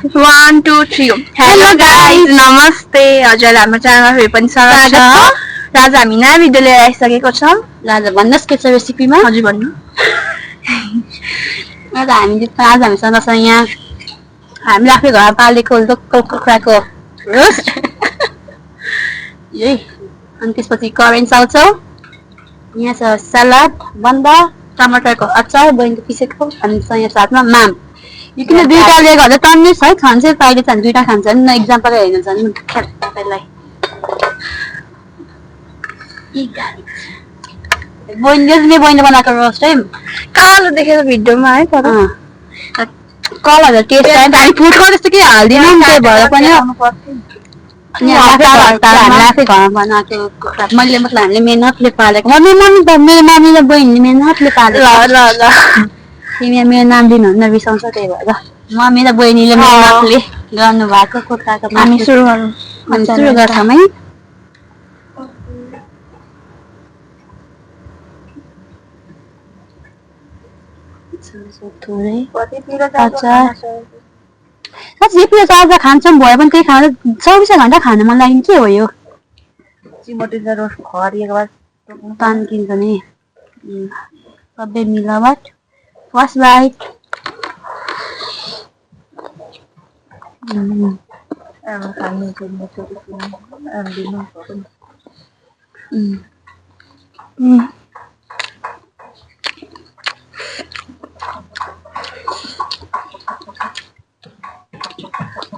1 2 3 hello guys नमस्ते हजुर हाम्रो च्यानलमा फेरि पनि स्वागत छ र आज हामी नयाँ भिडियो लिएर आइसकेको छौँ आज भन्नुहोस् के छ रेसिपीमा हजुर भन्नु आज हामीसँग छ यहाँ हामीले आफै घरमा पालेको लोकल कुखुराको रोस्ट यही अनि त्यसपछि करेन्ट चाउचाउ यहाँ छ सलाद बन्दा टमाटरको अचार बहिनीको पिसेको अनि यहाँ साथमा माम यो किन दुईटा लिएको अझ टन्ने छ है खान्छ अहिले चाहिँ दुईटा खान्छ नि न एक्जाम्पल हेर्नु छ नि तपाईँलाई बहिनीले बनाएको रोस्ट है कालो देखेको भिडियोमा है तर कलर टेस्ट आयो हामी फुड कलर जस्तो के हाल्दिनौँ त्यही भएर पनि आफै घरमा बनाएको कुखुरा मैले मतलब हामीले मेहनतले पालेको मेरो मम्मी र बहिनीले मेहनतले पालेको ल तिमी मेरो नाम लिनुहुन्न रिसाउँछ त्यही भएर मम्मी र बहिनीले मेहनतले गर्नु भएको कुखुराको हामी सुरु गर्छौँ है थोरै अचार चार्जा खान्छौँ भयो भने त्यही खाँदा 24 घन्टा खानु मन लाग्ने के हो यो तान्किन्छ नि सबै मिलावट फर्स्ट बाइट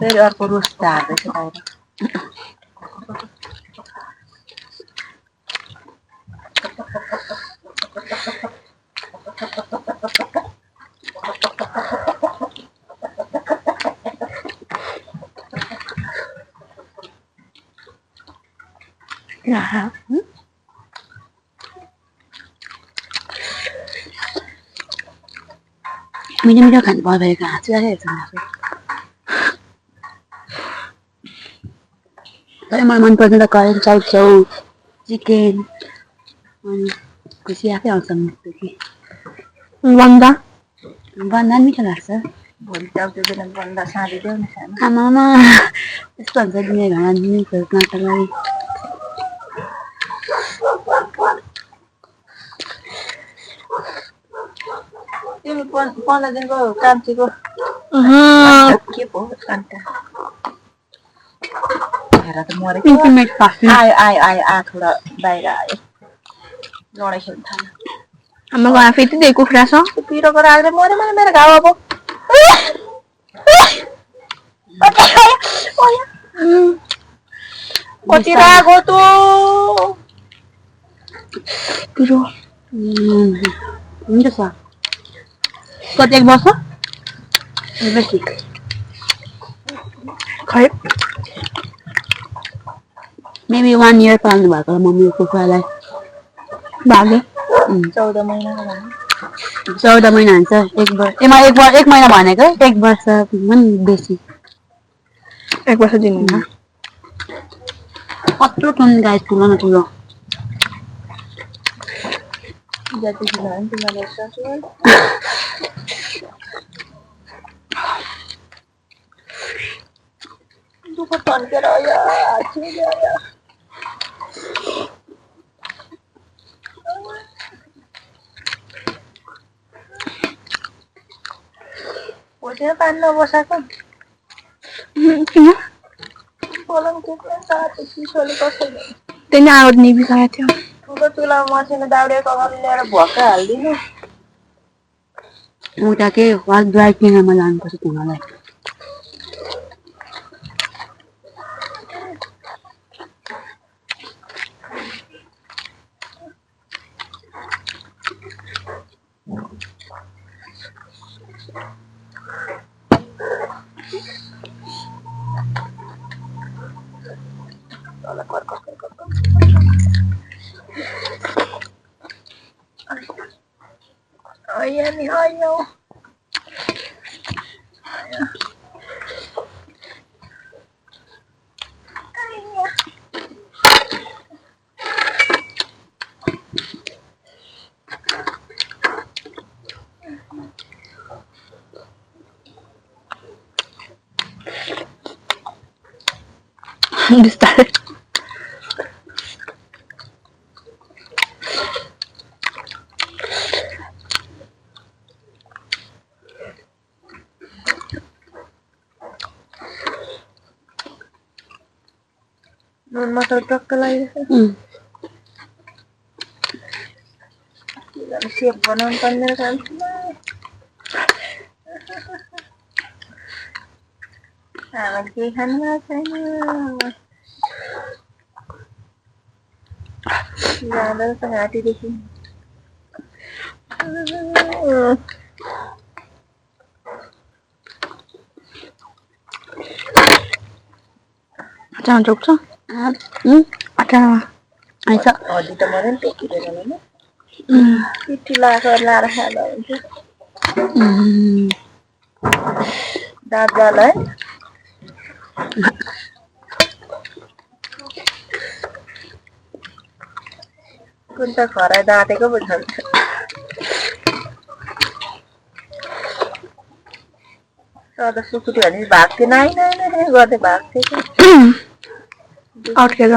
फेरि अर्को रोस्ट हाल्दैछ बाहिर मिठो मिठो खानु भयो भएको हाँसु आइरहेको छ मलाई मनपर्छ त करेन्ट चाउचाउ चिकन अनि खुसी आफै आउँछ मुखदेखि कि बन्दा मिठो लाग्छ भोलि टाउको बेला बन्दा साँधिदेऊ न सानो आमामा यस्तो हुन्छ दिने घरमा न्युजहरूको लागि तिमी 15 दिनको कान्छीको के पो अन्त हेर त मरेको आयो थोडा बाहिर आयो लडाइँ खेल्नु थाल्यो हाम्रो घरमा फेरि त्यही कुखुरा छ पिरोको राख्दै मऱ्यो मैले मेरो घाउ अब कति रागो त पिरो हुन्छ सर कति 1 वर्ष बेसी खै मेबी 1 year पाल्नु भएको मम्मीको कुखुरालाई भाग्यो 14 महिना 14 महिना हुन्छ 1 महिना भनेको 1 वर्ष पनि बेसी 1 वर्ष दिनुहुन्न कत्रो टन गाई ठुलो न ठुलो जति ठुलो भने तिमीले सक्छौ दुःख तन्केर आयो बसेर पानी नबसाएको किन पलङ टेक्न तातो चिसोले कसैले त्यही नै आगो निभिसकेको थियो ठुलो चुलामा मसिनो दाउरेको अगाडि ल्याएर भक्का हालिदिनु उता के ड्राई क्लिनरमा लानुपर्छ तिमीलाई ayo बिस्तारै नुन मसाला टक्क लागिरहेछ सेप बनाउनु पर्ने रहेछ आमा केही खानु भएको छैन जाँदो रहेछ घाँटीदेखि अचार चोक्छ अचारमा आइछ हड्डी त मलाई पनि टेकिँदैन होइन पिठी लाएर खाँदा हुन्छ दाँत जाला है कुन त खराइ दाँतेको पो छ सदा सुकुटी भने भाग्थ्यो नाइ गर्दै भाग्थ्यो अड्केर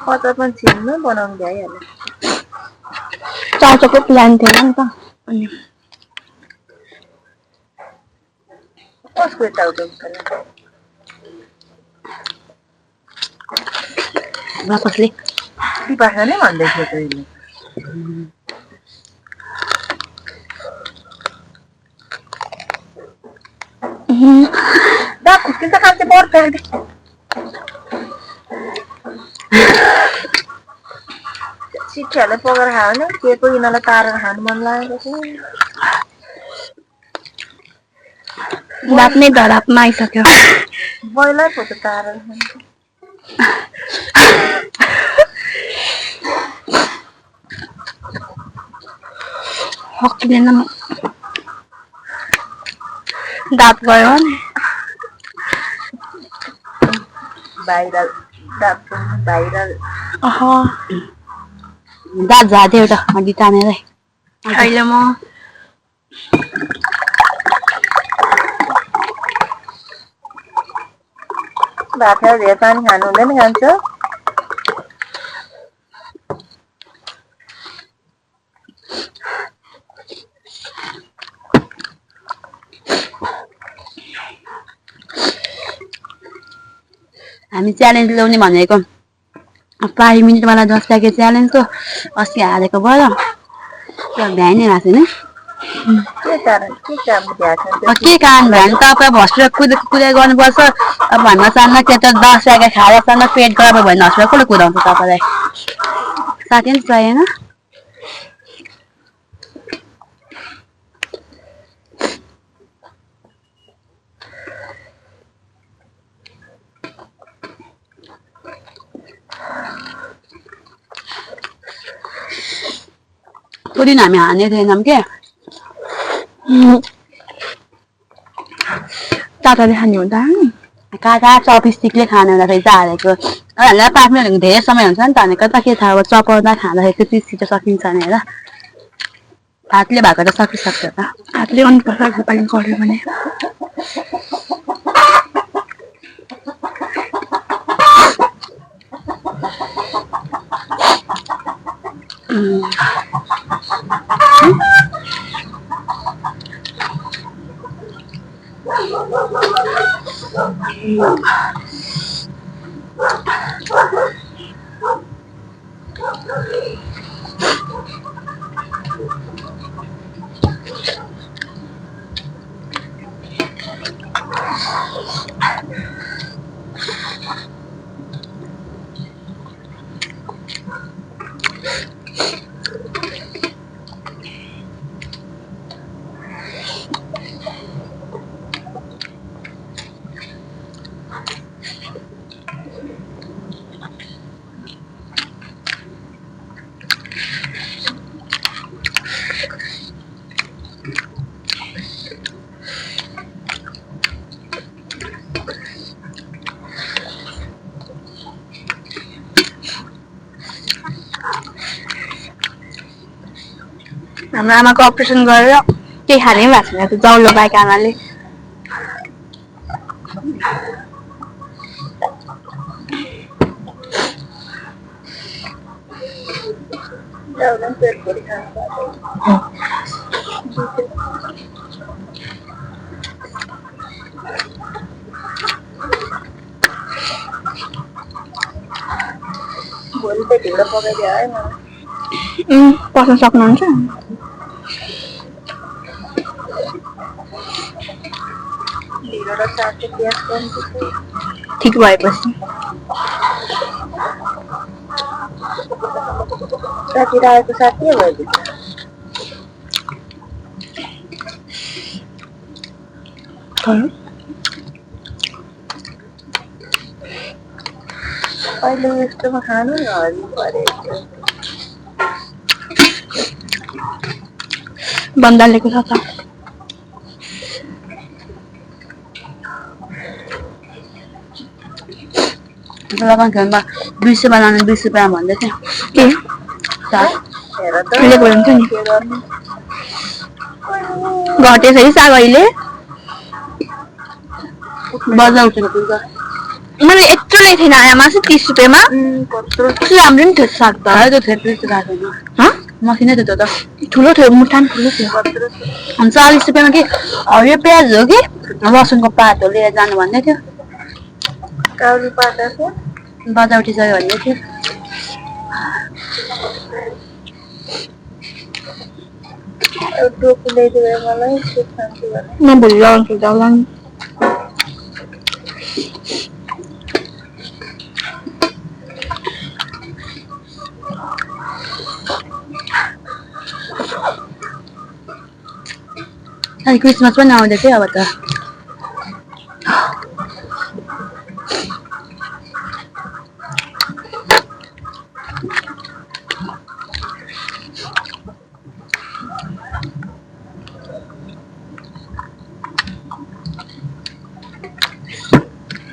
अचार पनि छिल्नु बनाउनु भइहाल्यो चाचोको प्लान थिएन नि त अनि कसको यताउता कसले दिपासा नै भन्दै थियो तैँले दा खुस्किन्छ खान्छ पर्छ सिटीहरूलाई पकाएर खायो भने के पो यिनीहरूलाई तारेर खानु मन लागेको छ दाप नै धरापमा आइसक्यो बैलै पो त तारेर खान्छ हक्किँदैन दाप गयो नि भाइरल दाप भाइरल दाँत झार्थ्यो एउटा हड्डी तानेर अहिले म भात धेरै पानी खानु हुँदैन खान्छ हामी च्यालेन्ज ल्याउने भनेको 5 मिनटवाला 10 प्याकेट च्यालेन्ज हो अस्ति हालेको भयो त्यो भ्याइ नै भएको छैन के कारण भ्यान त अब हस्पिटल कुदाइ गर्नुपर्छ अब भन्न चाहन्न त्यो त 10 प्याकेट खाएर चाहन्न पेट गराब भने हस्पिटल कसले कुदाउँछ तपाईँलाई साथी पनि चाहिएन त्यो दिन हामी हाने थिएनौँ के ताताले खाने हुँदा काँटा चपस्टिकले खाने हुँदाखेरि चाहिँ हालेको 5 मिनट धेरै समय हुन्छ नि त हानेको त के थाहा अब चपाउँदा खाँदाखेरि त्यति छिटो सकिन्छ भनेर हातले भएको त सकिसक्छ त हातले गर्नुपर्छ घरपाली गऱ्यो भने हाम्रो आमाको अपरेसन गरेर केही खानै भएको छैन त्यो जौलो बाहेक आमाले भोलि त ढिँडो पकाइदियो है पस्न सक्नुहुन्छ ठिक भएपछि साथी आएको साथी भयो अहिले यस्तोमा खानु न हरि परेको बन्दालेको छ त लगान खेलमा 20 बनाउनु 20 रुपियाँ भन्दै थियो के लेको हुन्छ नि घटेछ है साग अहिले बजार उठेको पुग्छ मैले यत्रो ल्याएको थिएन आमा चाहिँ 30 रुपियाँमा राम्रो नि थियो साग त त्यो थेप्रै गएको छैन मसिनै थियो त्यो त ठुलो थियो मुठान ठुलो थियो 40 रुपियाँमा के हरियो प्याज हो कि लसुनको पात हो लिएर जानु भन्दै थियो काउरी पात बजार उठिसक्यो भन्दै थियो टोपी ल्याइदियो मलाई म भोलि लगाउँछु जाउला नि क्रिसमस पनि आउँदै थियो अब त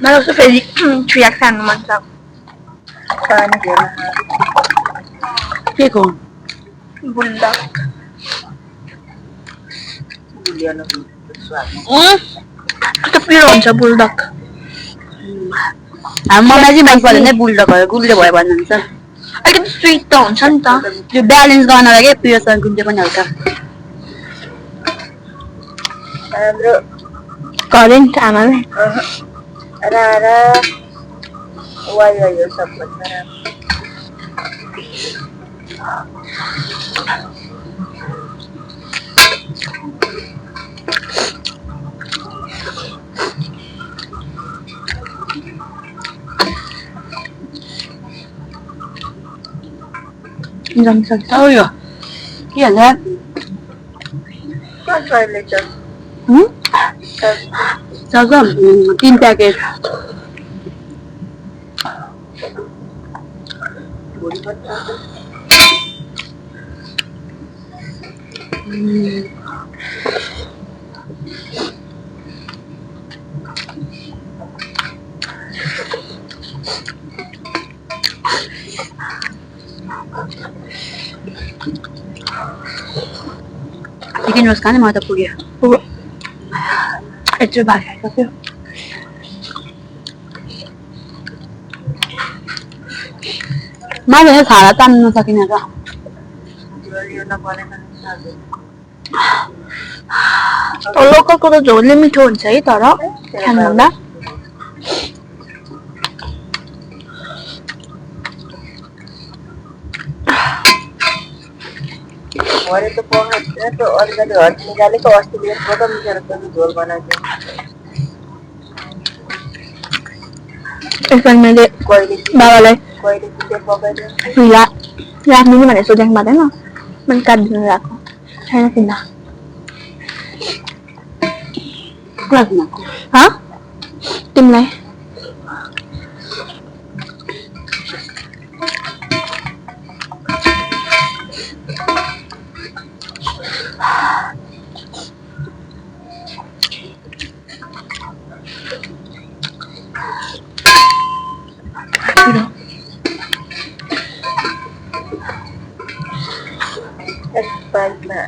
मलाई उसो फेरि छुयाक खानु मन छ के को बुल्डक कस्तो पिरो हुन्छ बुल्डक मलाई चाहिँ मन पर्दैन बुल्डकहरू गुलियो भयो भन्नुहुन्छ अलिकति स्विट त हुन्छ नि त त्यो ब्यालेन्स गर्न लागि पिरोसँग गुलियो पनि हल्का हाम्रो करेन्ट आमाले रारा वायो यो सब जम्न सक्छ यो के हाल्छ सक्छ 3 प्याकेट चिकन रोस्ट खाने म त पुग्यो यत्रो भात खाइसक्यो मैले खाना तान्नु नसकिन त लोकलको त झोलले मिठो हुन्छ है तर खानुभन्दा तो तो अलिकति हट निकालेको अस्ति यसबाट मिलेर पनि झोल बनाएको एकपल्ट मैले बाबालाई कहिले के पकाइदियो राख्नु नि भनेर सोधेको मात्रै न मैले काटिदिनु राख्नु छैन किन तिमीलाई एक्सपाइटमा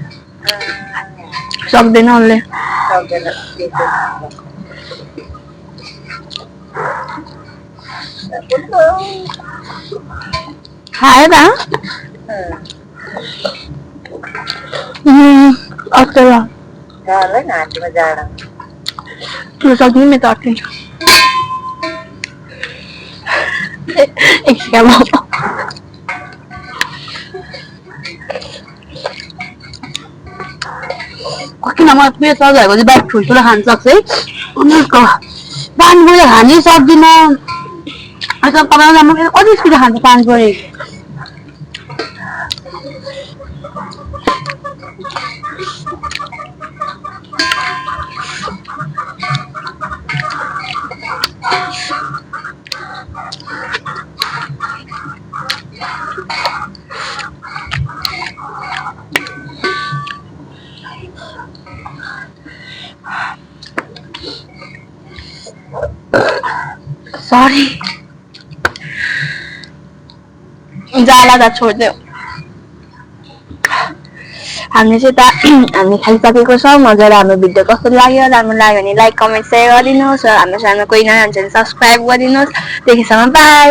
सक्दैन उसले सक्दैन खायो त अत्तर जाडै घाँटीमा जाडा त्यो सक्ने मेरो त अट्टिन्छ एकछिन किन म मेरो सजाहरूको चाहिँ बाइक ठुल्ठुलो खान सक्छ है उनीहरूको पानीपुरी खानै सक्दिनँ तपाईँलाई कति स्पिड खान्छ पानीपुरी सरी जाला त छोडिदेऊ हामी चाहिँ हामी खाइसकेको छौँ मजाले हाम्रो भिडियो कस्तो लाग्यो राम्रो लाग्यो भने लाइक कमेन्ट सेयर गरिदिनुहोस् र हाम्रो च्यानलमा कोही नयाँ हुन्छ भने सब्सक्राइब गरिदिनुहोस् त्यतिसम्म बाई